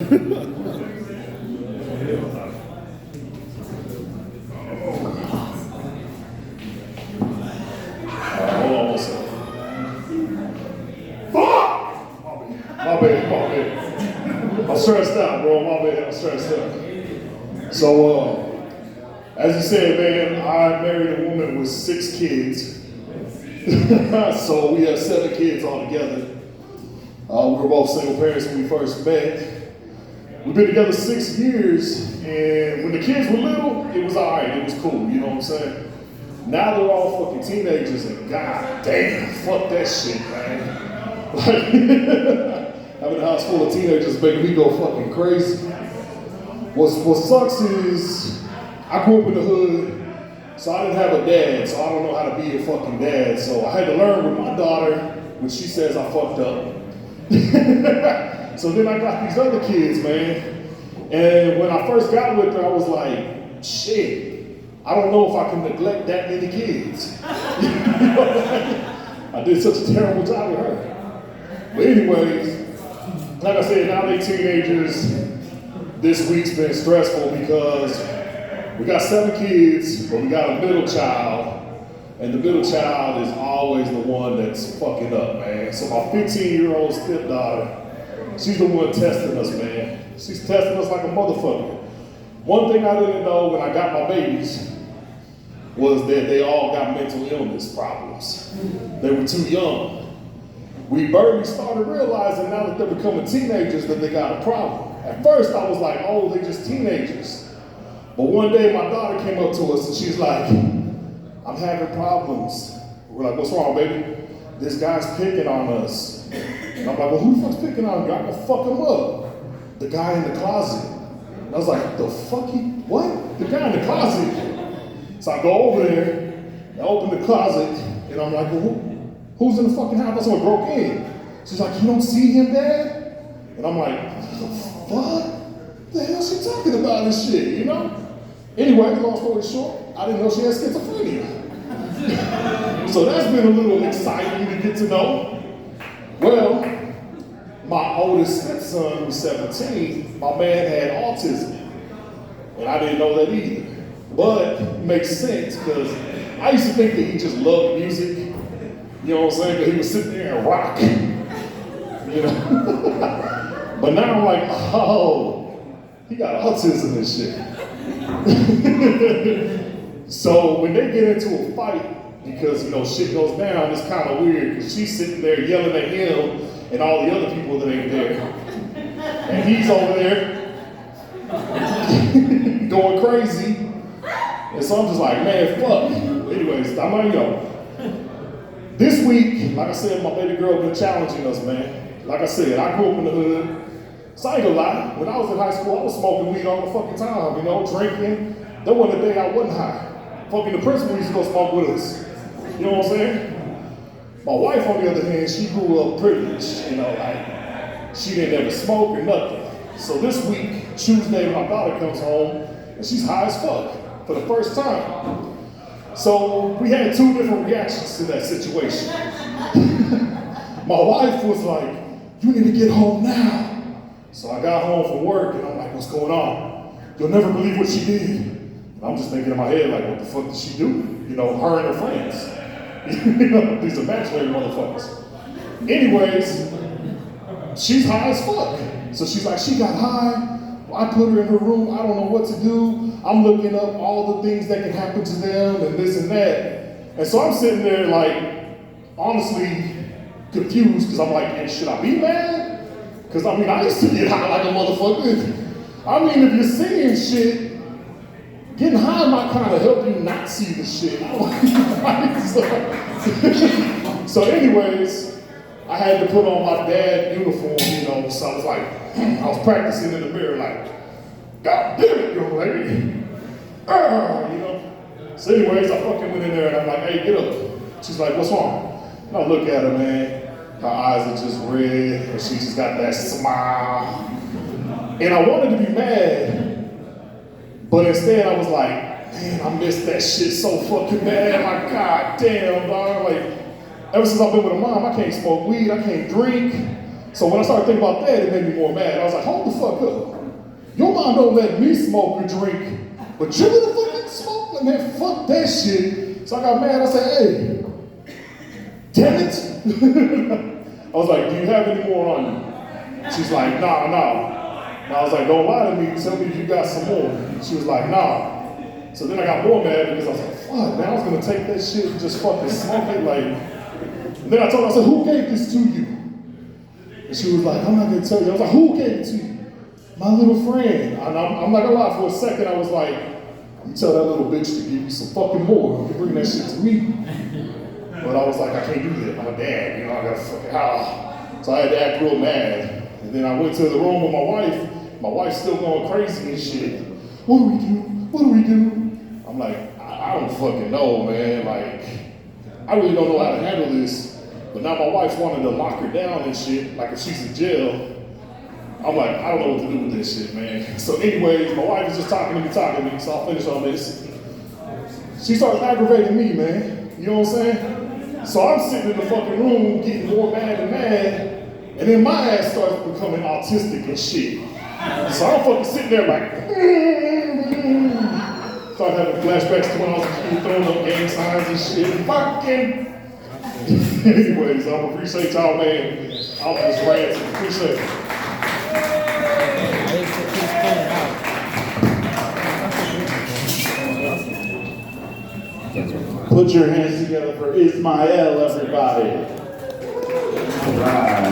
Hold on one second. Fuck! My bad. I'm stressed out, bro. My bad, I'm stressed out. So, as you said, man, I married a woman with 6 kids. So we have 7 kids all together. We were both single parents when we first met. We've been together 6 years, and when the kids were little, it was all right, it was cool, you know what I'm saying? Now they're all fucking teenagers, and god damn, fuck that shit, man. Like, having a house full of teenagers making me go fucking crazy. What sucks is, I grew up in the hood, so I didn't have a dad, so I don't know how to be a fucking dad. So I had to learn with my daughter when she says I fucked up. So then I got these other kids, man. And when I first got with her, I was like, shit, I don't know if I can neglect that many kids. I did such a terrible job with her. But anyways, like I said, now they teenagers. This week's been stressful because we got 7 kids, but we got a middle child, and the middle child is always the one that's fucking up, man. So my 15-year-old stepdaughter, she's the one testing us, man. She's testing us like a motherfucker. One thing I didn't know when I got my babies was that they all got mental illness problems. They were too young. We barely started realizing now that they're becoming teenagers that they got a problem. At first I was like, oh, they're just teenagers. But one day my daughter came up to us and she's like, I'm having problems. We're like, what's wrong, baby? This guy's picking on us. And I'm like, well, who the fuck's picking on you? I'm gonna fuck him up. The guy in the closet. And I was like, the fuck what? The guy in the closet. So I go over there, I open the closet, and I'm like, well, who's in the fucking house? Someone broke in. She's like, you don't see him, Dad? And I'm like, what the fuck? What the hell is she talking about this shit, you know? Anyway, long story short, I didn't know she had schizophrenia. So that's been a little exciting to get to know. Well, my oldest stepson, who's 17, my man had autism. And I didn't know that either. But it makes sense, because I used to think that he just loved music. You know what I'm saying? Because he would sit there and rock. You know? But now I'm like, oh, he got autism and shit. So when they get into a fight, because you know shit goes down, it's kind of weird because she's sitting there yelling at him and all the other people that ain't there, and he's over there going crazy, and so I'm just like, man, fuck. Anyways, I'm like, yo, this week, like I said, my baby girl been challenging us, man. Like I said, I grew up in the hood. So I ain't gonna lie, when I was in high school, I was smoking weed all the fucking time, you know, drinking. There wasn't a day I wasn't high. Fucking the principal used to go smoke with us. You know what I'm saying? My wife, on the other hand, she grew up privileged, you know, like, she didn't ever smoke or nothing. So this week, Tuesday, my daughter comes home, and she's high as fuck for the first time. So we had 2 different reactions to that situation. My wife was like, you need to get home now. So I got home from work, and I'm like, what's going on? You'll never believe what she did. And I'm just thinking in my head, like, what the fuck did she do? You know, her and her friends. You know, these imaginary motherfuckers. Anyways, she's high as fuck. So she's like, she got high. I put her in her room. I don't know what to do. I'm looking up all the things that can happen to them and this and that. And so I'm sitting there, like, honestly confused, because I'm like, hey, should I be mad? Because, I mean, I used to get high like a motherfucker. I mean, if you're seeing shit, getting high might kind of help you not see the shit. So anyways, I had to put on my dad uniform, you know, so I was like, I was practicing in the mirror like, God damn it, young lady. You know? So anyways, I fucking went in there and I'm like, hey, get up. She's like, what's wrong? And I look at her, man. Her eyes are just red, and she just got that smile. And I wanted to be mad, but instead I was like, man, I missed that shit so fucking bad. My god damn, dog. Like, ever since I've been with a mom, I can't smoke weed, I can't drink. So when I started thinking about that, it made me more mad. I was like, hold the fuck up. Your mom don't let me smoke or drink, but you the fucking smoke? And man, fuck that shit. So I got mad. I said, hey, damn it. I was like, do you have any more on you? She's like, nah. And I was like, don't lie to me. Tell me if you got some more. She was like, nah. So then I got more mad because I was like, fuck, man, I was gonna take that shit and just fucking smoke it. Like, and then I told her, I said, who gave this to you? And she was like, I'm not gonna tell you. I was like, who gave it to you? My little friend. And I'm not gonna lie, for a second I was like, you tell that little bitch to give you some fucking more. You bring that shit to me. But I was like, I can't do that. I'm a dad, you know, I gotta fucking howl. So I had to act real mad. And then I went to the room with my wife. My wife's still going crazy and shit. What do we do? What do we do? I'm like, I don't fucking know, man. Like, I really don't know how to handle this. But now my wife's wanting to lock her down and shit, like if she's in jail. I'm like, I don't know what to do with this shit, man. So anyways, my wife is just talking to me, so I'll finish on this. She starts aggravating me, man. You know what I'm saying? So I'm sitting in the fucking room getting more mad and mad. And then my ass starts becoming autistic and shit. So I'm fucking sitting there like, start having flashbacks to when I was a kid throwing up gang signs and shit. Fucking. Anyways, I appreciate y'all, man. I'll just rant. Appreciate it. Put your hands together for Ismael, everybody. All right.